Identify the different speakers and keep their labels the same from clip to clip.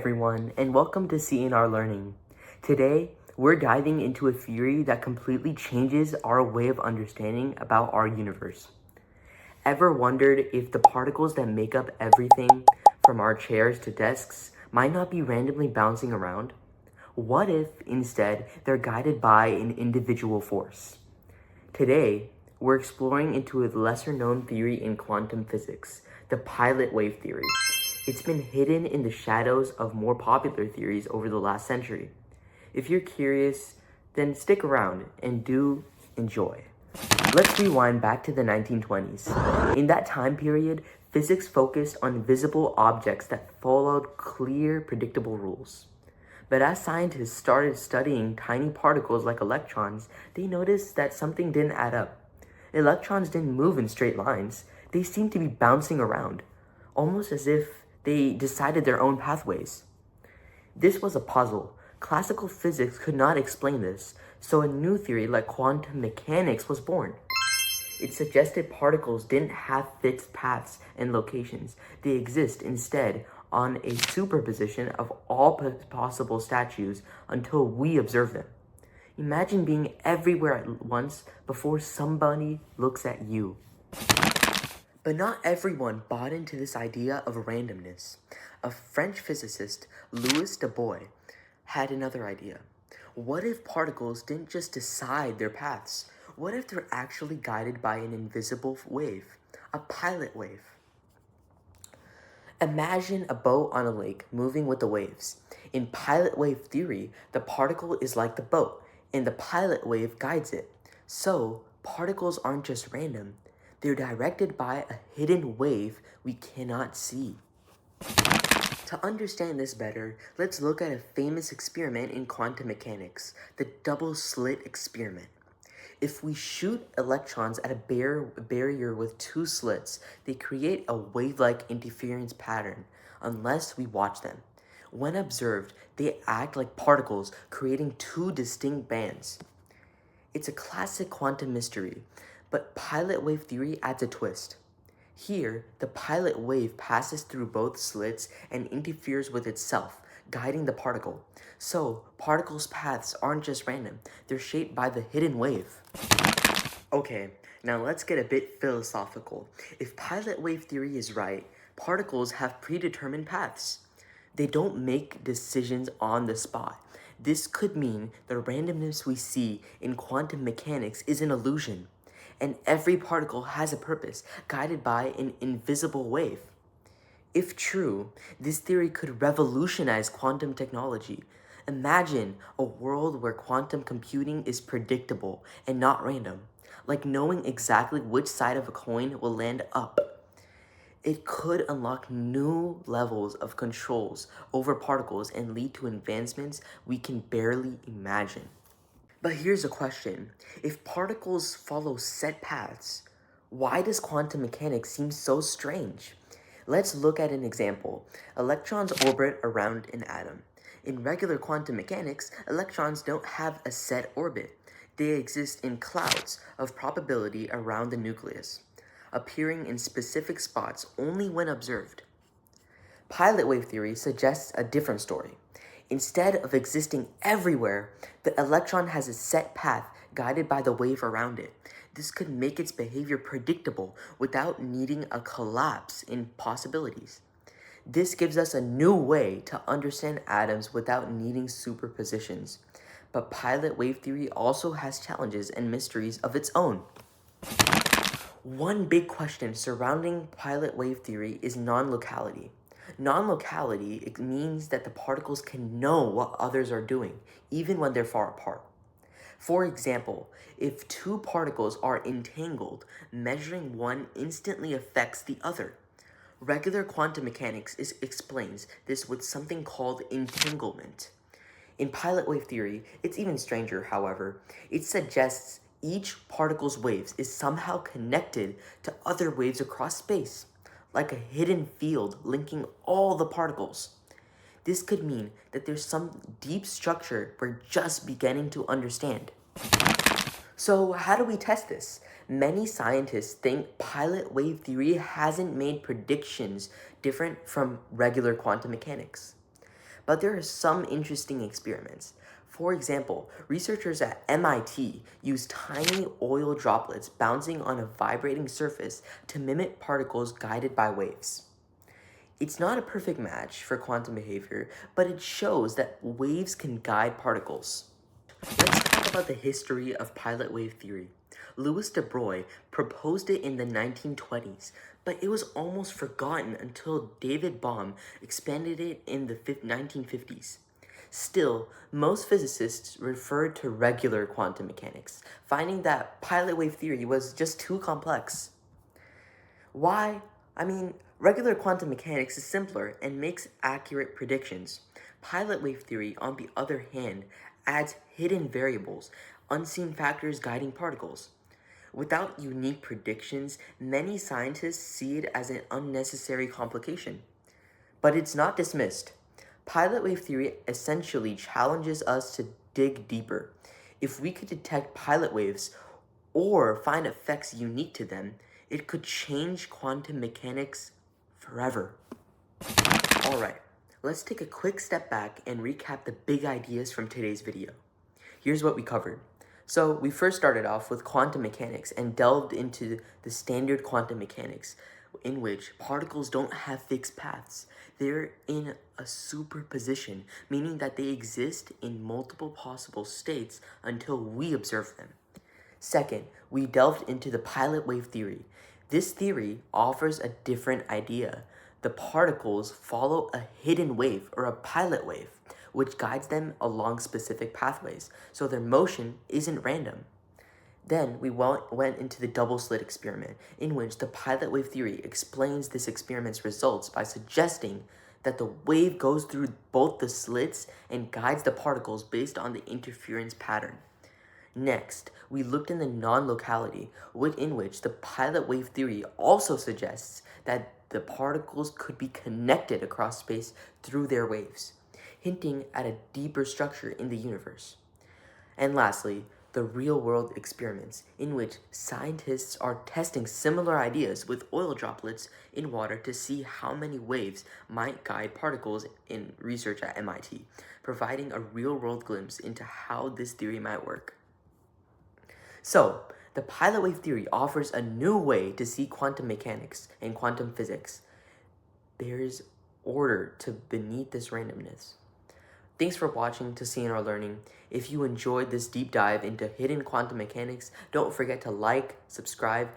Speaker 1: everyone, and welcome to CNR Learning. Today, we're diving into a theory that completely changes our way of understanding about our universe. Ever wondered if the particles that make up everything, from our chairs to desks, might not be randomly bouncing around? What if, instead, they're guided by an individual force? Today, we're exploring into a lesser-known theory in quantum physics, the pilot wave theory. It's been hidden in the shadows of more popular theories over the last century. If you're curious, then stick around and do enjoy. Let's rewind back to the 1920s. In that time period, physics focused on visible objects that followed clear, predictable rules. But as scientists started studying tiny particles like electrons, they noticed that something didn't add up. Electrons didn't move in straight lines. They seemed to be bouncing around, almost as if they decided their own pathways. This was a puzzle. Classical physics could not explain this, so a new theory like quantum mechanics was born. It suggested particles didn't have fixed paths and locations. They exist instead on a superposition of all possible statues until we observe them. Imagine being everywhere at once before somebody looks at you. But not everyone bought into this idea of randomness. A French physicist, Louis Dubois, had another idea. What if particles didn't just decide their paths? What if they're actually guided by an invisible wave, a pilot wave? Imagine a boat on a lake moving with the waves. In pilot wave theory, the particle is like the boat, and the pilot wave guides it. So, particles aren't just random. They're directed by a hidden wave we cannot see. To understand this better, let's look at a famous experiment in quantum mechanics, the Double-Slit Experiment. If we shoot electrons at a barrier with two slits, they create a wave-like interference pattern, unless we watch them. When observed, they act like particles, creating two distinct bands. It's a classic quantum mystery, but pilot wave theory adds a twist. Here, the pilot wave passes through both slits and interferes with itself, guiding the particle. So, particles' paths aren't just random, they're shaped by the hidden wave. Okay, now let's get a bit philosophical. If pilot wave theory is right, particles have predetermined paths. They don't make decisions on the spot. This could mean the randomness we see in quantum mechanics is an illusion, and every particle has a purpose, guided by an invisible wave. If true, this theory could revolutionize quantum technology. Imagine a world where quantum computing is predictable and not random, like knowing exactly which side of a coin will land up. It could unlock new levels of controls over particles and lead to advancements we can barely imagine. But here's a question. If particles follow set paths, why does quantum mechanics seem so strange? Let's look at an example. Electrons orbit around an atom. In regular quantum mechanics, electrons don't have a set orbit. They exist in clouds of probability around the nucleus, appearing in specific spots only when observed. Pilot wave theory suggests a different story. Instead of existing everywhere, the electron has a set path guided by the wave around it. This could make its behavior predictable without needing a collapse in possibilities. This gives us a new way to understand atoms without needing superpositions. But pilot wave theory also has challenges and mysteries of its own. One big question surrounding pilot wave theory is non-locality. Non-locality means that the particles can know what others are doing, even when they're far apart. For example, if two particles are entangled, measuring one instantly affects the other. Regular quantum mechanics explains this with something called entanglement. In pilot wave theory, it's even stranger, however. It suggests each particle's waves is somehow connected to other waves across space, like a hidden field linking all the particles. This could mean that there's some deep structure we're just beginning to understand. So how do we test this? Many scientists think pilot wave theory hasn't made predictions different from regular quantum mechanics. but there are some interesting experiments. For example, researchers at MIT used tiny oil droplets bouncing on a vibrating surface to mimic particles guided by waves. It's not a perfect match for quantum behavior, but it shows that waves can guide particles. Let's talk about the history of pilot wave theory. Louis de Broglie proposed it in the 1920s, but it was almost forgotten until David Bohm expanded it in the 1950s. Still, most physicists referred to regular quantum mechanics, finding that pilot wave theory was just too complex. Why? Regular quantum mechanics is simpler and makes accurate predictions. Pilot wave theory, on the other hand, adds hidden variables, unseen factors guiding particles. Without unique predictions, many scientists see it as an unnecessary complication. But it's not dismissed. Pilot wave theory essentially challenges us to dig deeper. If we could detect pilot waves or find effects unique to them, it could change quantum mechanics forever. Alright, let's take a quick step back and recap the big ideas from today's video. Here's what we covered. So we first started off with quantum mechanics and delved into the standard quantum mechanics, in which particles don't have fixed paths. They're in a superposition, meaning that they exist in multiple possible states until we observe them. Second, we delved into the pilot wave theory. This theory offers a different idea. The particles follow a hidden wave or a pilot wave, which guides them along specific pathways, so their motion isn't random. Then we went into the double-slit experiment, in which the pilot wave theory explains this experiment's results by suggesting that the wave goes through both the slits and guides the particles based on the interference pattern. Next, we looked in the non-locality, in which the pilot wave theory also suggests that the particles could be connected across space through their waves, hinting at a deeper structure in the universe. And lastly, the real-world experiments, in which scientists are testing similar ideas with oil droplets in water to see how many waves might guide particles in research at MIT, providing a real-world glimpse into how this theory might work. So, the pilot wave theory offers a new way to see quantum mechanics and quantum physics. There's order to beneath this randomness. Thanks for watching to Seeing or Learning. If you enjoyed this deep dive into hidden quantum mechanics, don't forget to like, subscribe,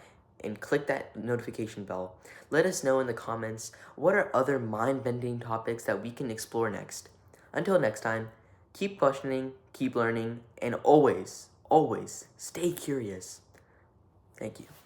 Speaker 1: and click that notification bell. Let us know in the comments what are other mind-bending topics that we can explore next. Until next time, keep questioning, keep learning, and always stay curious. Thank you.